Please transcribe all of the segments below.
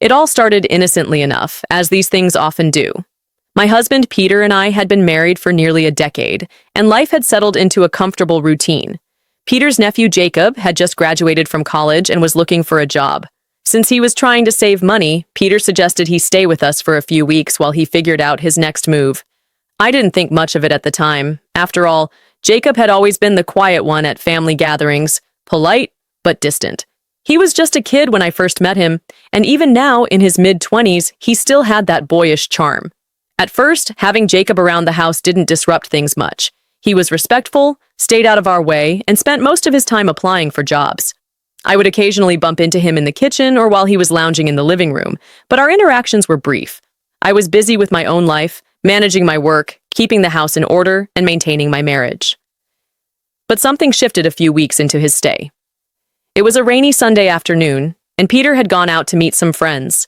It all started innocently enough, as these things often do. My husband Peter and I had been married for nearly a decade, and life had settled into a comfortable routine. Peter's nephew Jacob had just graduated from college and was looking for a job. Since he was trying to save money, Peter suggested he stay with us for a few weeks while he figured out his next move. I didn't think much of it at the time. After all, Jacob had always been the quiet one at family gatherings, polite but distant. He was just a kid when I first met him, and even now, in his mid-20s, he still had that boyish charm. At first, having Jacob around the house didn't disrupt things much. He was respectful, stayed out of our way, and spent most of his time applying for jobs. I would occasionally bump into him in the kitchen or while he was lounging in the living room, but our interactions were brief. I was busy with my own life, managing my work, keeping the house in order, and maintaining my marriage. But something shifted a few weeks into his stay. It was a rainy Sunday afternoon, and Peter had gone out to meet some friends.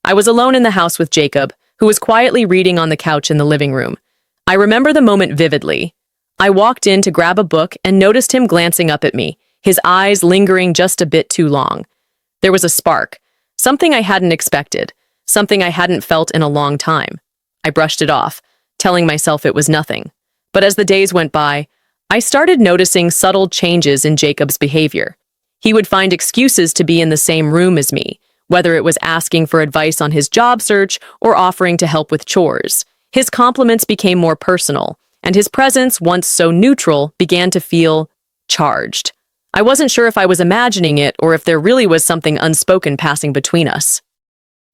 I was alone in the house with Jacob, who was quietly reading on the couch in the living room. I remember the moment vividly. I walked in to grab a book and noticed him glancing up at me, his eyes lingering just a bit too long. There was a spark, something I hadn't expected, something I hadn't felt in a long time. I brushed it off, telling myself it was nothing. But as the days went by, I started noticing subtle changes in Jacob's behavior. He would find excuses to be in the same room as me, whether it was asking for advice on his job search or offering to help with chores. His compliments became more personal, and his presence, once so neutral, began to feel charged. I wasn't sure if I was imagining it or if there really was something unspoken passing between us.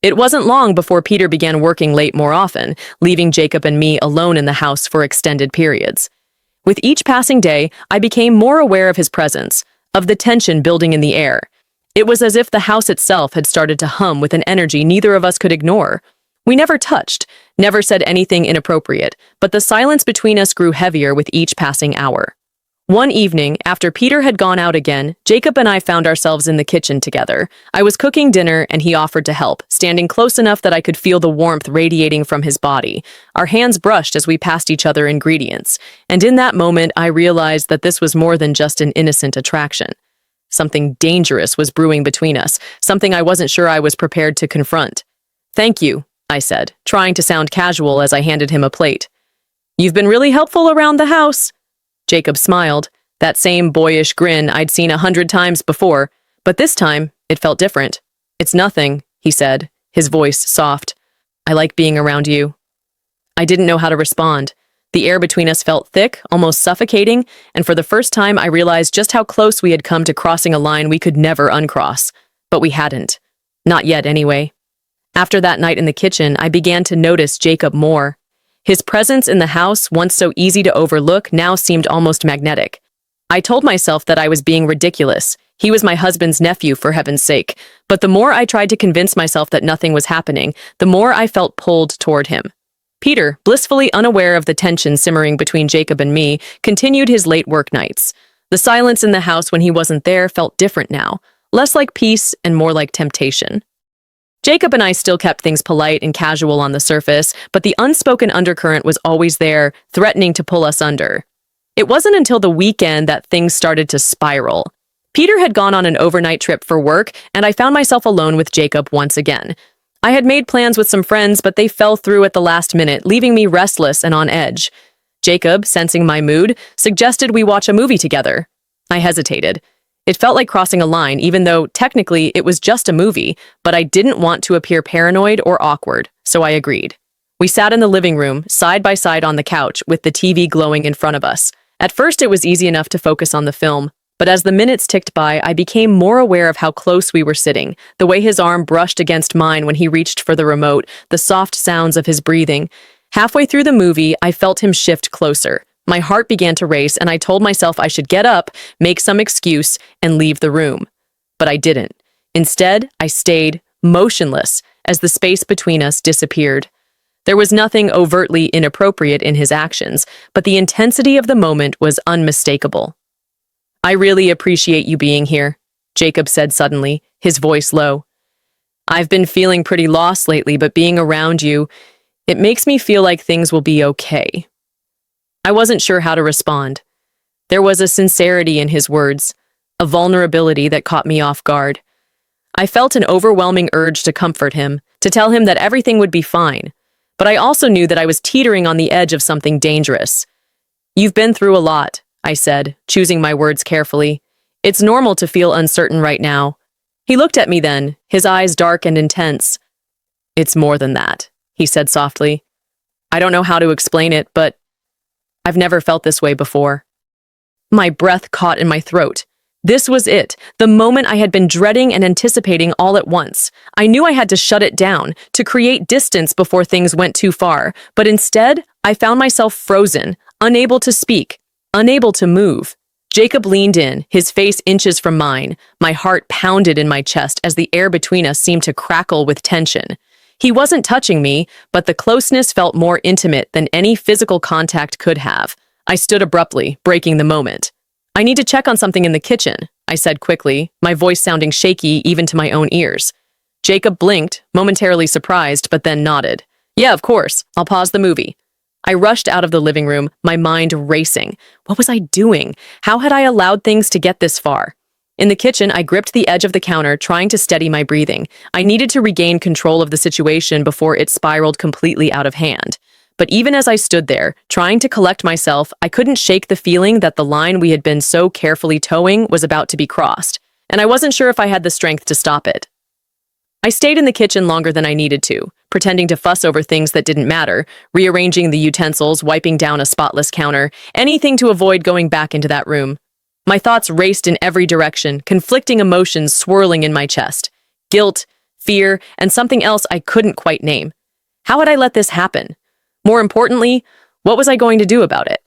It wasn't long before Peter began working late more often, leaving Jacob and me alone in the house for extended periods. With each passing day, I became more aware of his presence, of the tension building in the air. It was as if the house itself had started to hum with an energy neither of us could ignore. We never touched, never said anything inappropriate, but the silence between us grew heavier with each passing hour. One evening, after Peter had gone out again, Jacob and I found ourselves in the kitchen together. I was cooking dinner and he offered to help, standing close enough that I could feel the warmth radiating from his body. Our hands brushed as we passed each other ingredients, and in that moment I realized that this was more than just an innocent attraction. Something dangerous was brewing between us, something I wasn't sure I was prepared to confront. "Thank you," I said, trying to sound casual as I handed him a plate. "You've been really helpful around the house." Jacob smiled, that same boyish grin I'd seen 100 times before, but this time it felt different. "It's nothing," he said, his voice soft. "I like being around you." I didn't know how to respond. The air between us felt thick, almost suffocating, and for the first time I realized just how close we had come to crossing a line we could never uncross. But we hadn't. Not yet, anyway. After that night in the kitchen, I began to notice Jacob more. His presence in the house, once so easy to overlook, now seemed almost magnetic. I told myself that I was being ridiculous. He was my husband's nephew, for heaven's sake. But the more I tried to convince myself that nothing was happening, the more I felt pulled toward him. Peter, blissfully unaware of the tension simmering between Jacob and me, continued his late work nights. The silence in the house when he wasn't there felt different now, less like peace and more like temptation. Jacob and I still kept things polite and casual on the surface, but the unspoken undercurrent was always there, threatening to pull us under. It wasn't until the weekend that things started to spiral. Peter had gone on an overnight trip for work, and I found myself alone with Jacob once again. I had made plans with some friends, but they fell through at the last minute, leaving me restless and on edge. Jacob, sensing my mood, suggested we watch a movie together. I hesitated. It felt like crossing a line, even though, technically, it was just a movie, but I didn't want to appear paranoid or awkward, so I agreed. We sat in the living room, side by side on the couch, with the TV glowing in front of us. At first, it was easy enough to focus on the film, but as the minutes ticked by, I became more aware of how close we were sitting, the way his arm brushed against mine when he reached for the remote, the soft sounds of his breathing. Halfway through the movie, I felt him shift closer. My heart began to race, and I told myself I should get up, make some excuse, and leave the room. But I didn't. Instead, I stayed, motionless, as the space between us disappeared. There was nothing overtly inappropriate in his actions, but the intensity of the moment was unmistakable. "I really appreciate you being here," Jacob said suddenly, his voice low. "I've been feeling pretty lost lately, but being around you, it makes me feel like things will be okay." I wasn't sure how to respond. There was a sincerity in his words, a vulnerability that caught me off guard. I felt an overwhelming urge to comfort him, to tell him that everything would be fine. But I also knew that I was teetering on the edge of something dangerous. "You've been through a lot," I said, choosing my words carefully. "It's normal to feel uncertain right now." He looked at me then, his eyes dark and intense. "It's more than that," he said softly. "I don't know how to explain it, but I've never felt this way before." My breath caught in my throat. This was it, the moment I had been dreading and anticipating all at once. I knew I had to shut it down, to create distance before things went too far, but instead, I found myself frozen, unable to speak, unable to move. Jacob leaned in, his face inches from mine. My heart pounded in my chest as the air between us seemed to crackle with tension. He wasn't touching me, but the closeness felt more intimate than any physical contact could have. I stood abruptly, breaking the moment. "I need to check on something in the kitchen," I said quickly, my voice sounding shaky even to my own ears. Jacob blinked, momentarily surprised, but then nodded. "Yeah, of course. I'll pause the movie." I rushed out of the living room, my mind racing. What was I doing? How had I allowed things to get this far? In the kitchen, I gripped the edge of the counter, trying to steady my breathing. I needed to regain control of the situation before it spiraled completely out of hand. But even as I stood there, trying to collect myself, I couldn't shake the feeling that the line we had been so carefully towing was about to be crossed, and I wasn't sure if I had the strength to stop it. I stayed in the kitchen longer than I needed to, pretending to fuss over things that didn't matter, rearranging the utensils, wiping down a spotless counter, anything to avoid going back into that room. My thoughts raced in every direction, conflicting emotions swirling in my chest. Guilt, fear, and something else I couldn't quite name. How had I let this happen? More importantly, what was I going to do about it?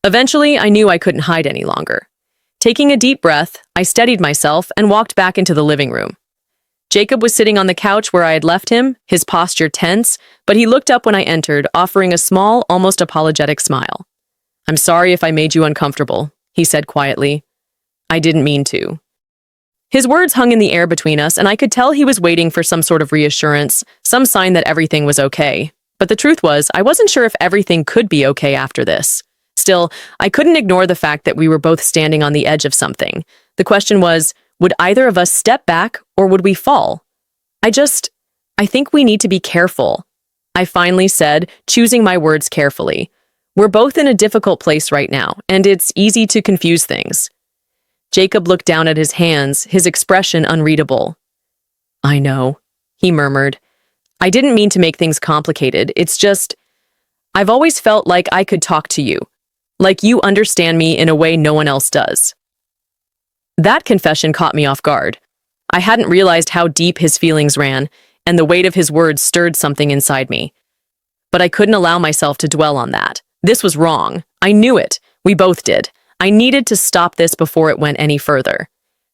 Eventually, I knew I couldn't hide any longer. Taking a deep breath, I steadied myself and walked back into the living room. Jacob was sitting on the couch where I had left him, his posture tense, but he looked up when I entered, offering a small, almost apologetic smile. "I'm sorry if I made you uncomfortable," he said quietly. "I didn't mean to." His words hung in the air between us, and I could tell he was waiting for some sort of reassurance, some sign that everything was okay. But the truth was, I wasn't sure if everything could be okay after this. Still, I couldn't ignore the fact that we were both standing on the edge of something. The question was, would either of us step back or would we fall? I think we need to be careful," I finally said, choosing my words carefully. "We're both in a difficult place right now, and it's easy to confuse things." Jacob looked down at his hands, his expression unreadable. "I know," he murmured. "I didn't mean to make things complicated. It's just, I've always felt like I could talk to you, like you understand me in a way no one else does." That confession caught me off guard. I hadn't realized how deep his feelings ran, and the weight of his words stirred something inside me. But I couldn't allow myself to dwell on that. This was wrong. I knew it. We both did. I needed to stop this before it went any further.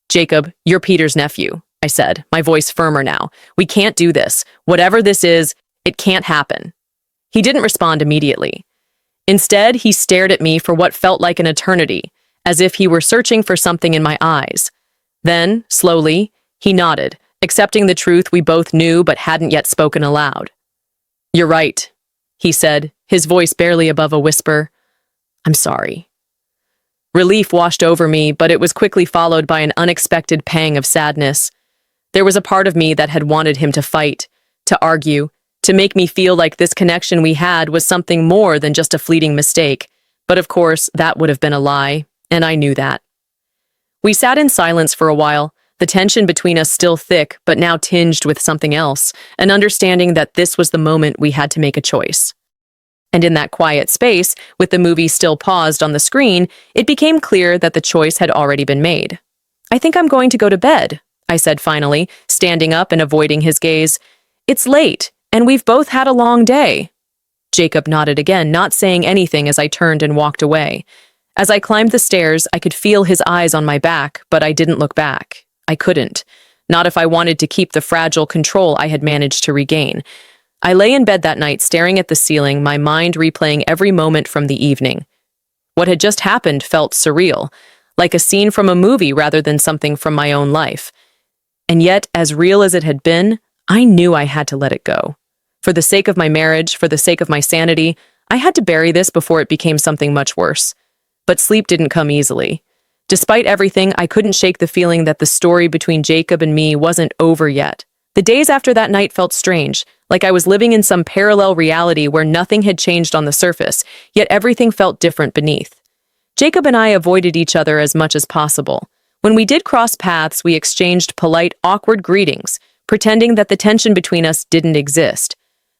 "Jacob, you're Peter's nephew," I said, my voice firmer now. "We can't do this. Whatever this is, it can't happen." He didn't respond immediately. Instead, he stared at me for what felt like an eternity, as if he were searching for something in my eyes. Then, slowly, he nodded, accepting the truth we both knew but hadn't yet spoken aloud. "You're right," he said, his voice barely above a whisper. "I'm sorry." Relief washed over me, but it was quickly followed by an unexpected pang of sadness. There was a part of me that had wanted him to fight, to argue, to make me feel like this connection we had was something more than just a fleeting mistake. But of course, that would have been a lie, and I knew that. We sat in silence for a while, the tension between us still thick, but now tinged with something else, an understanding that this was the moment we had to make a choice. And in that quiet space, with the movie still paused on the screen, it became clear that the choice had already been made. "I think I'm going to go to bed," I said finally, standing up and avoiding his gaze. "It's late, and we've both had a long day." Jacob nodded again, not saying anything as I turned and walked away. As I climbed the stairs, I could feel his eyes on my back, but I didn't look back. I couldn't. Not if I wanted to keep the fragile control I had managed to regain. I lay in bed that night, staring at the ceiling, my mind replaying every moment from the evening. What had just happened felt surreal, like a scene from a movie rather than something from my own life. And yet, as real as it had been, I knew I had to let it go. For the sake of my marriage, for the sake of my sanity, I had to bury this before it became something much worse. But sleep didn't come easily. Despite everything, I couldn't shake the feeling that the story between Jacob and me wasn't over yet. The days after that night felt strange, like I was living in some parallel reality where nothing had changed on the surface, yet everything felt different beneath. Jacob and I avoided each other as much as possible. When we did cross paths, we exchanged polite, awkward greetings, pretending that the tension between us didn't exist.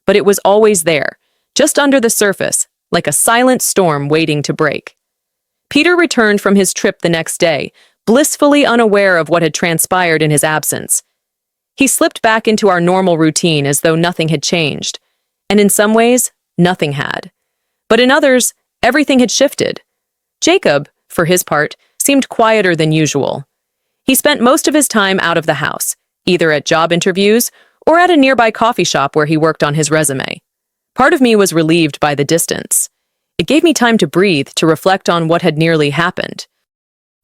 But it was always there, just under the surface, like a silent storm waiting to break. Peter returned from his trip the next day, blissfully unaware of what had transpired in his absence. He slipped back into our normal routine as though nothing had changed. And in some ways, nothing had. But in others, everything had shifted. Jacob, for his part, seemed quieter than usual. He spent most of his time out of the house, either at job interviews or at a nearby coffee shop where he worked on his resume. Part of me was relieved by the distance. It gave me time to breathe, to reflect on what had nearly happened.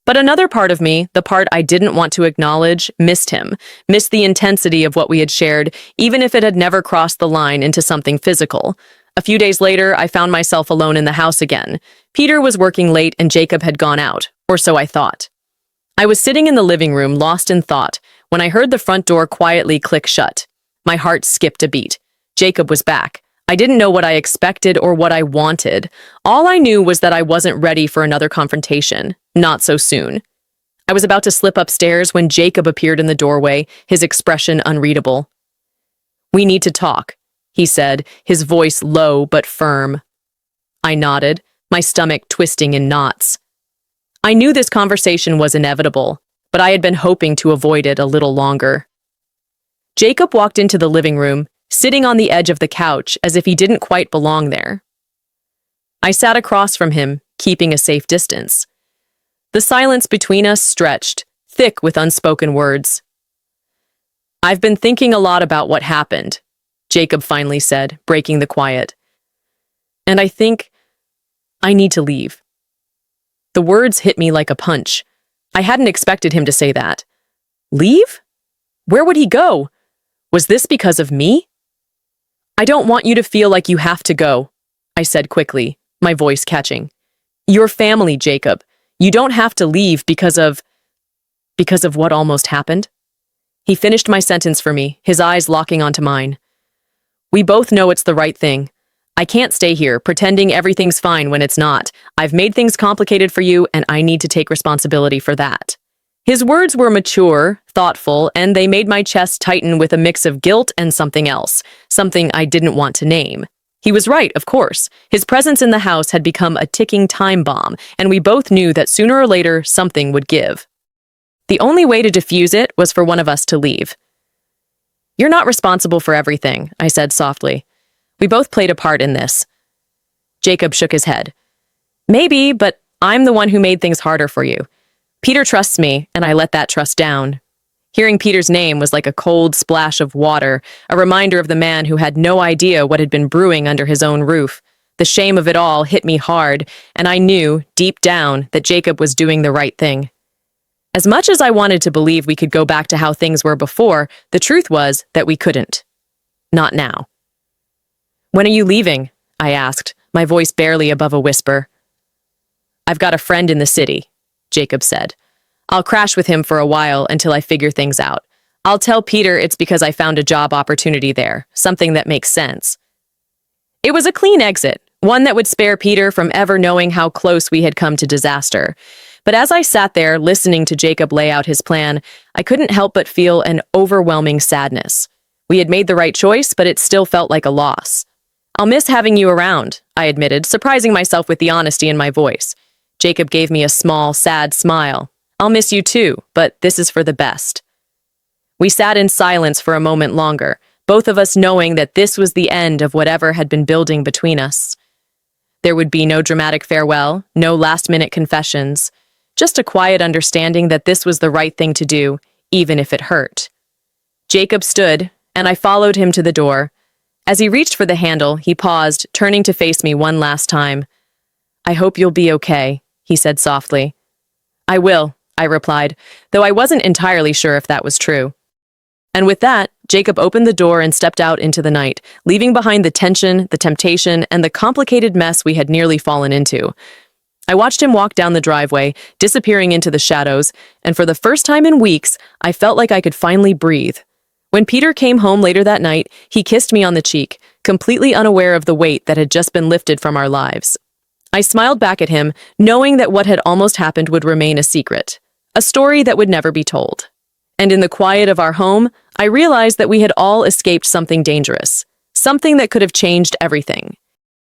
But another part of me, the part I didn't want to acknowledge, missed him, missed the intensity of what we had shared, even if it had never crossed the line into something physical. A few days later, I found myself alone in the house again. Peter was working late and Jacob had gone out, or so I thought. I was sitting in the living room, lost in thought, when I heard the front door quietly click shut. My heart skipped a beat. Jacob was back. I didn't know what I expected or what I wanted. All I knew was that I wasn't ready for another confrontation. Not so soon. I was about to slip upstairs when Jacob appeared in the doorway, his expression unreadable. "We need to talk," he said, his voice low but firm. I nodded, my stomach twisting in knots. I knew this conversation was inevitable, but I had been hoping to avoid it a little longer. Jacob walked into the living room, sitting on the edge of the couch as if he didn't quite belong there. I sat across from him, keeping a safe distance. The silence between us stretched, thick with unspoken words. "I've been thinking a lot about what happened," Jacob finally said, breaking the quiet. "And I think I need to leave." The words hit me like a punch. I hadn't expected him to say that. Leave? Where would he go? Was this because of me? "I don't want you to feel like you have to go," I said quickly, my voice catching. "You're family, Jacob. You don't have to leave because of what almost happened." He finished my sentence for me, his eyes locking onto mine. "We both know it's the right thing. I can't stay here pretending everything's fine when it's not. I've made things complicated for you, and I need to take responsibility for that." His words were mature, thoughtful, and they made my chest tighten with a mix of guilt and something else, something I didn't want to name. He was right, of course. His presence in the house had become a ticking time bomb, and we both knew that sooner or later something would give. The only way to defuse it was for one of us to leave. "You're not responsible for everything," I said softly. "We both played a part in this." Jacob shook his head. "Maybe, but I'm the one who made things harder for you. Peter trusts me, and I let that trust down." Hearing Peter's name was like a cold splash of water, a reminder of the man who had no idea what had been brewing under his own roof. The shame of it all hit me hard, and I knew, deep down, that Jacob was doing the right thing. As much as I wanted to believe we could go back to how things were before, the truth was that we couldn't. Not now. "When are you leaving?" I asked, my voice barely above a whisper. "I've got a friend in the city," Jacob said. "I'll crash with him for a while until I figure things out. I'll tell Peter it's because I found a job opportunity there, something that makes sense." It was a clean exit, one that would spare Peter from ever knowing how close we had come to disaster. But as I sat there listening to Jacob lay out his plan, I couldn't help but feel an overwhelming sadness. We had made the right choice, but it still felt like a loss. "I'll miss having you around," I admitted, surprising myself with the honesty in my voice. Jacob gave me a small, sad smile. "I'll miss you too, but this is for the best." We sat in silence for a moment longer, both of us knowing that this was the end of whatever had been building between us. There would be no dramatic farewell, no last-minute confessions, just a quiet understanding that this was the right thing to do, even if it hurt. Jacob stood, and I followed him to the door. As he reached for the handle, he paused, turning to face me one last time. "I hope you'll be okay," he said softly. "I will," I replied, though I wasn't entirely sure if that was true. And with that, Jacob opened the door and stepped out into the night, leaving behind the tension, the temptation, and the complicated mess we had nearly fallen into. I watched him walk down the driveway, disappearing into the shadows, and for the first time in weeks, I felt like I could finally breathe. When Peter came home later that night, he kissed me on the cheek, completely unaware of the weight that had just been lifted from our lives. I smiled back at him, knowing that what had almost happened would remain a secret, a story that would never be told. And in the quiet of our home, I realized that we had all escaped something dangerous, something that could have changed everything.